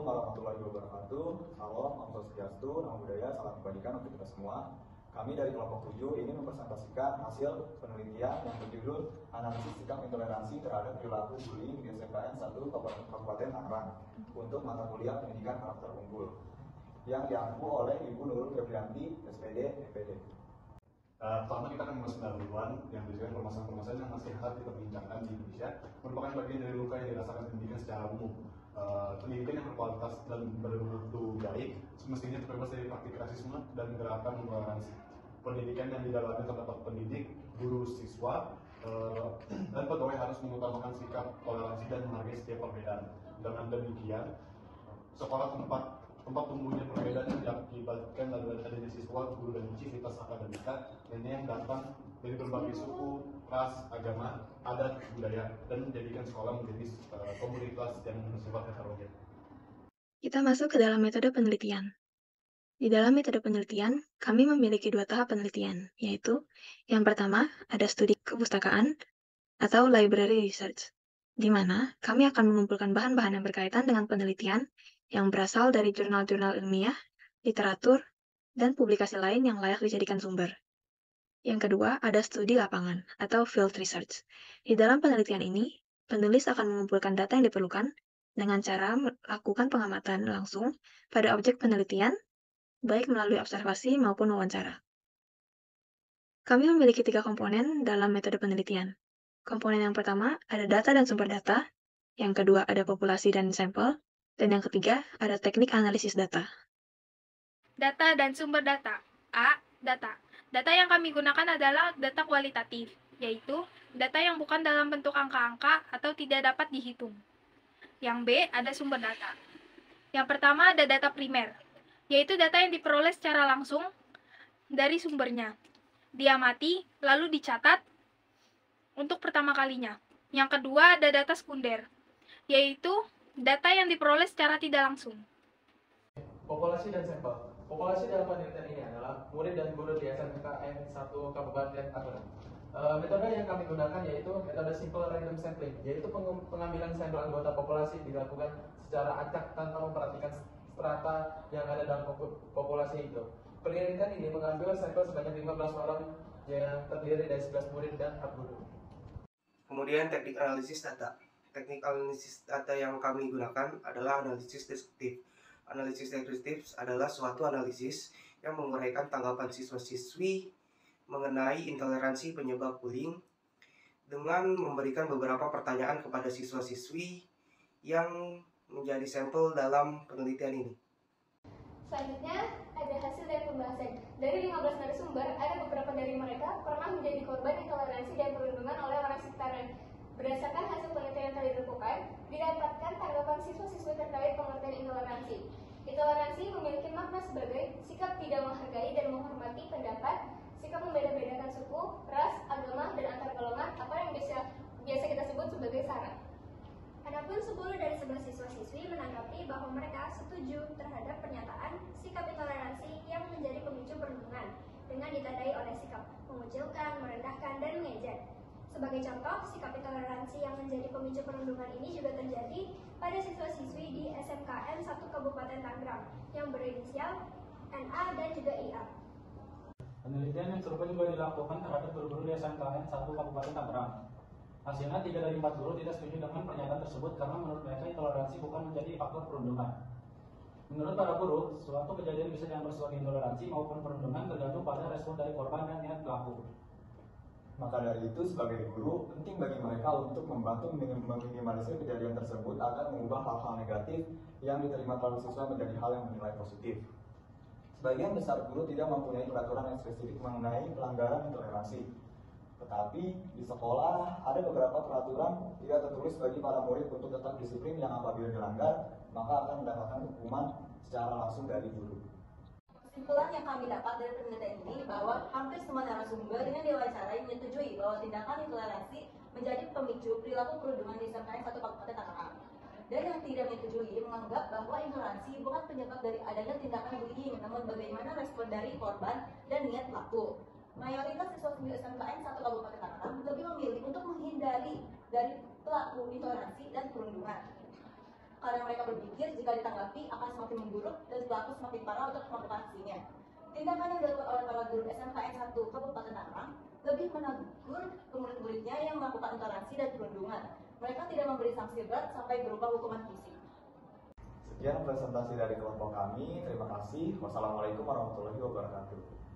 warahmatullahi wabarakatuh. Salam, Om Swastiastu, Namo Buddhaya, salam kebajikan untuk kita semua. Kami dari kelompok 7 ini mempresentasikan hasil penelitian yang berjudul Analisis Sikap Intoleransi Terhadap Perilaku Bullying di SMKN 1 Kabupaten Tangerang untuk mata kuliah Pendidikan Karakter Unggul yang diampu oleh Ibu Nurul Febrianti, SPD, MPD. Pertama kita akan membahas pendahuluan yang berisikan permasalahan-permasalahan yang masih hangat diperbincangkan di Indonesia merupakan bagian dari luka yang dirasakan pendidikan secara umum. Pendidikan yang berkualitas dan bermutu baik semestinya terbebas dari praktik rasisme dan menerapkan toleransi. Pendidikan yang di dalamnya terdapat pendidik, guru, siswa, dan pegawai harus mengutamakan sikap toleransi dan menghargai setiap perbedaan. Dengan demikian, sekolah tempat tumbuhnya perbedaan yang diakibatkan dari adanya siswa, guru, dan civitas akademika yang datang dari berbagai suku, ras, agama, adat, budaya, dan menjadikan sekolah menjadi komunitas yang bersifat heterogen. Kita masuk ke dalam metode penelitian. Di dalam metode penelitian, kami memiliki 2 tahap penelitian, yaitu yang pertama ada studi kepustakaan atau library research, di mana kami akan mengumpulkan bahan-bahan yang berkaitan dengan penelitian yang berasal dari jurnal-jurnal ilmiah, literatur, dan publikasi lain yang layak dijadikan sumber. Yang kedua, ada studi lapangan atau field research. Di dalam penelitian ini, penulis akan mengumpulkan data yang diperlukan dengan cara melakukan pengamatan langsung pada objek penelitian, baik melalui observasi maupun wawancara. Kami memiliki 3 komponen dalam metode penelitian. Komponen yang pertama ada data dan sumber data, yang kedua ada populasi dan sampel, dan yang ketiga ada teknik analisis data. Data dan sumber data. A. Data. Data yang kami gunakan adalah data kualitatif, yaitu data yang bukan dalam bentuk angka-angka atau tidak dapat dihitung. Yang B. Ada sumber data. Yang pertama ada data primer, yaitu data yang diperoleh secara langsung dari sumbernya. Diamati, lalu dicatat untuk pertama kalinya. Yang kedua ada data sekunder, yaitu data yang diperoleh secara tidak langsung. Populasi dan sampel. Populasi dalam penelitian ini adalah murid dan guru di SMKN 1 Kabupaten Tangerang. Metode yang kami gunakan yaitu metode simple random sampling, yaitu pengambilan sampel anggota populasi dilakukan secara acak tanpa memperhatikan strata yang ada dalam populasi itu. Penelitian ini mengambil sampel sebanyak 15 orang yang terdiri dari 11 murid dan 4 guru. Kemudian teknik analisis data. Teknik analisis data yang kami gunakan adalah analisis deskriptif. Analisis deskriptif adalah suatu analisis yang menguraikan tanggapan siswa-siswi mengenai intoleransi penyebab bullying dengan memberikan beberapa pertanyaan kepada siswa-siswi yang menjadi sampel dalam penelitian ini. Selanjutnya ada hasil dari pembahasan. Dari 15 narasumber, ada beberapa dari mereka pernah menjadi korban intoleransi dan perundungan oleh orang sekitarnya. Berdasarkan hasil penelitian yang telah dilakukan, didapatkan tanggapan siswa-siswi terkait pengertian intoleransi. Intoleransi memiliki makna sebagai sikap tidak menghargai dan menghormati pendapat, sikap membeda-bedakan suku, ras, agama, dan antar golongan atau yang biasa kita sebut sebagai sara. Adapun 10 dari 11 siswa-siswi menanggapi bahwa mereka setuju terhadap pernyataan sikap intoleransi yang menjadi pemicu perundungan dengan ditandai oleh sikap mengucilkan, merendahkan, dan mengejek. Sebagai contoh, sikap intoleransi yang menjadi pemicu perundungan ini juga terjadi pada siswa-siswi di SMKN 1 Kabupaten Tangerang yang berinisial NA dan juga IA. Penelitian yang serupa juga dilakukan terhadap guru-guru di SMKN 1 Kabupaten Tangerang. Hasilnya 3 dari 4 guru tidak setuju dengan pernyataan tersebut karena menurut mereka intoleransi bukan menjadi faktor perundungan. Menurut para guru, suatu kejadian bisa dianggap sebagai intoleransi maupun perundungan tergantung pada respon dari korban dan niat pelaku. Maka dari itu, sebagai guru, penting bagi mereka untuk membantu meminimalisir kejadian tersebut agar mengubah hal-hal negatif yang diterima para siswa menjadi hal yang dinilai positif. Sebagian besar guru tidak mempunyai peraturan yang spesifik mengenai pelanggaran intoleransi. Tetapi di sekolah ada beberapa peraturan tidak tertulis bagi para murid untuk tetap disiplin yang apabila dilanggar, maka akan mendapatkan hukuman secara langsung dari guru. Kesimpulan yang kami dapat dari penelitian ini bahwa hampir semua narasumber yang diwawancarai menyetujui bahwa tindakan intoleransi menjadi pemicu perilaku perundungan di SMKN 1 Kabupaten Tangerang. Dan yang tidak menyetujui menganggap bahwa intoleransi bukan penyebab dari adanya tindakan bullying, namun bagaimana respon dari korban dan niat pelaku. Mayoritas siswa-siswi SMKN 1 Kabupaten Tangerang lebih memilih untuk menghindari dari pelaku intoleransi dan perundungan. karena mereka berpikir jika ditanggapi akan semakin memburuk dan pelaku semakin parah untuk melakukan aksinya. Tindakan yang dilakukan oleh para guru SMKN 1 Kabupaten Tangerang lebih menegur murid-muridnya yang melakukan intoleransi dan perundungan. Mereka tidak memberi sanksi berat sampai berupa hukuman fisik. Sekian presentasi dari kelompok kami. Terima kasih. Wassalamualaikum warahmatullahi wabarakatuh.